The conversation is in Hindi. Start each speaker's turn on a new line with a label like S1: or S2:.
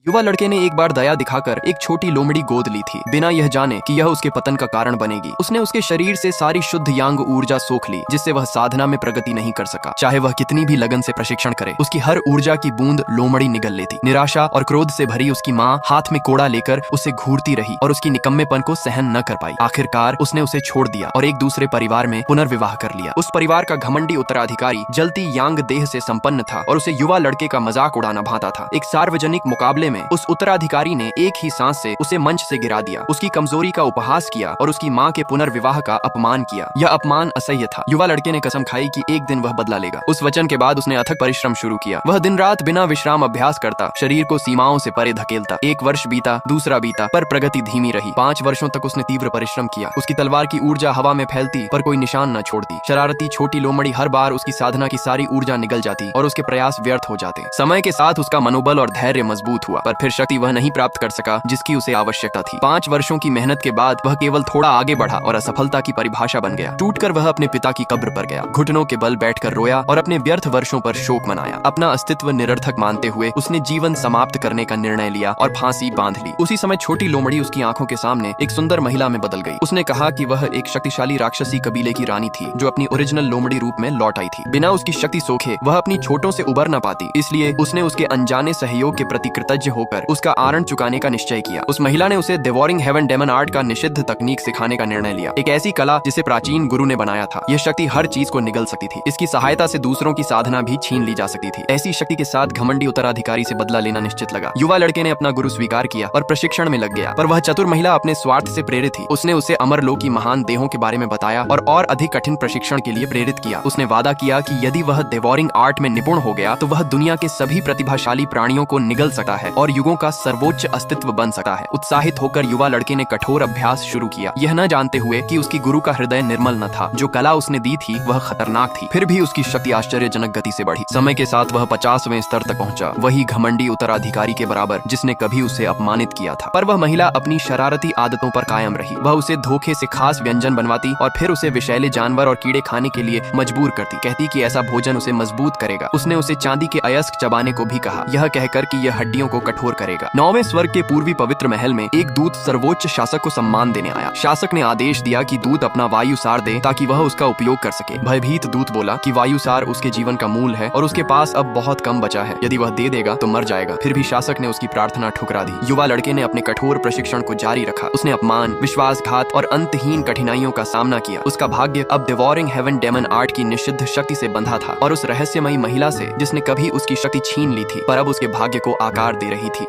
S1: युवा लड़के ने एक बार दया दिखाकर एक छोटी लोमड़ी गोद ली थी, बिना यह जाने कि यह उसके पतन का कारण बनेगी। उसने उसके शरीर से सारी शुद्ध यांग ऊर्जा सोख ली, जिससे वह साधना में प्रगति नहीं कर सका। चाहे वह कितनी भी लगन से प्रशिक्षण करे, उसकी हर ऊर्जा की बूंद लोमड़ी निगल लेती। निराशा और क्रोध से भरी उसकी माँ हाथ में कोड़ा लेकर उसे घूरती रही और उसकी निकम्मेपन को सहन न कर पाई। आखिरकार उसने उसे छोड़ दिया और एक दूसरे परिवार में पुनर्विवाह कर लिया। उस परिवार का घमंडी उत्तराधिकारी जलती यांग देह से संपन्न था और उसे युवा लड़के का मजाक उड़ाना भाता था। एक सार्वजनिक मुकाबले में उस उत्तराधिकारी ने एक ही सांस से उसे मंच से गिरा दिया, उसकी कमजोरी का उपहास किया और उसकी माँ के पुनर्विवाह का अपमान किया। यह अपमान असह्य था। युवा लड़के ने कसम खाई कि एक दिन वह बदला लेगा। उस वचन के बाद उसने अथक परिश्रम शुरू किया। वह दिन रात बिना विश्राम अभ्यास करता, शरीर को सीमाओं से परे धकेलता। एक वर्ष बीता, दूसरा बीता, पर प्रगति धीमी रही। 5 वर्षों तक उसने तीव्र परिश्रम किया। उसकी तलवार की ऊर्जा हवा में फैलती पर कोई निशान न छोड़ती। शरारती छोटी लोमड़ी हर बार उसकी साधना की सारी ऊर्जा निगल जाती और उसके प्रयास व्यर्थ हो जाते। समय के साथ उसका मनोबल और धैर्य मजबूत हुआ, पर फिर शक्ति वह नहीं प्राप्त कर सका जिसकी उसे आवश्यकता थी। 5 वर्षों की मेहनत के बाद वह केवल थोड़ा आगे बढ़ा और असफलता की परिभाषा बन गया। टूटकर वह अपने पिता की कब्र पर गया, घुटनों के बल बैठकर रोया और अपने व्यर्थ वर्षों पर शोक मनाया। अपना अस्तित्व निरर्थक मानते हुए उसने जीवन समाप्त करने का निर्णय लिया और फांसी बांध ली। उसी समय छोटी लोमड़ी उसकी आंखों के सामने एक सुंदर महिला में बदल गई। उसने कहा कि वह एक शक्तिशाली राक्षसी कबीले की रानी थी जो अपनी ओरिजिनल लोमड़ी रूप में लौट आई थी। बिना उसकी शक्ति सोखे वह अपनी छोटों से उबर न पाती, इसलिए उसने उसके अनजाने सहयोग के प्रति कृतज्ञ होकर उसका आरण चुकाने का निश्चय किया। उस महिला ने उसे डेवोरिंग हेवन डेमन आर्ट का निषिद्ध तकनीक सिखाने का निर्णय लिया, एक ऐसी कला जिसे प्राचीन गुरु ने बनाया था। यह शक्ति हर चीज को निगल सकती थी। इसकी सहायता से दूसरों की साधना भी छीन ली जा सकती थी। ऐसी शक्ति के साथ घमंडी उत्तराधिकारी से बदला लेना निश्चित लगा। युवा लड़के ने अपना गुरु स्वीकार किया और प्रशिक्षण में लग गया, पर वह चतुर महिला अपने स्वार्थ से प्रेरित थी। उसने उसे अमरलोक की महान देहों के बारे में बताया और अधिक कठिन प्रशिक्षण के लिए प्रेरित किया। उसने वादा किया कि यदि वह डेवोरिंग आर्ट में निपुण हो गया तो वह दुनिया के सभी प्रतिभाशाली प्राणियों को निगल सकता है और युगों का सर्वोच्च अस्तित्व बन सकता है। उत्साहित होकर युवा लड़के ने कठोर अभ्यास शुरू किया, यह न जानते हुए कि उसकी गुरु का हृदय निर्मल न था। जो कला उसने दी थी वह खतरनाक थी, फिर भी उसकी शक्ति आश्चर्यजनक गति से बढ़ी। समय के साथ वह 50वें स्तर तक पहुंचा, वही घमंडी उत्तराधिकारी के बराबर जिसने कभी उसे अपमानित किया था। पर वह महिला अपनी शरारती आदतों पर कायम रही। वह उसे धोखे से खास व्यंजन बनवाती और फिर उसे विषैले जानवर और कीड़े खाने के लिए मजबूर करती, कहती कि ऐसा भोजन उसे मजबूत करेगा। उसने उसे चांदी के अयस्क चबाने को भी कहा, यह कहकर कि यह हड्डियों को कठोर करेगा। 9वें स्वर्ग के पूर्वी पवित्र महल में एक दूत सर्वोच्च शासक को सम्मान देने आया। शासक ने आदेश दिया कि दूत अपना वायुसार दे ताकि वह उसका उपयोग कर सके। भयभीत दूत बोला कि वायुसार उसके जीवन का मूल है और उसके पास अब बहुत कम बचा है, यदि वह दे देगा तो मर जाएगा। फिर भी शासक ने उसकी प्रार्थना ठुकरा दी। युवा लड़के ने अपने कठोर प्रशिक्षण को जारी रखा। उसने अपमान, विश्वासघात और अंतहीन कठिनाइयों का सामना किया। उसका भाग्य अब डेवोरिंग हेवन डेमन आर्ट की निषिद्ध शक्ति से बंधा था और उस रहस्यमयी महिला से जिसने कभी उसकी शक्ति छीन ली थी पर अब उसके भाग्य को आकार दे रही थी।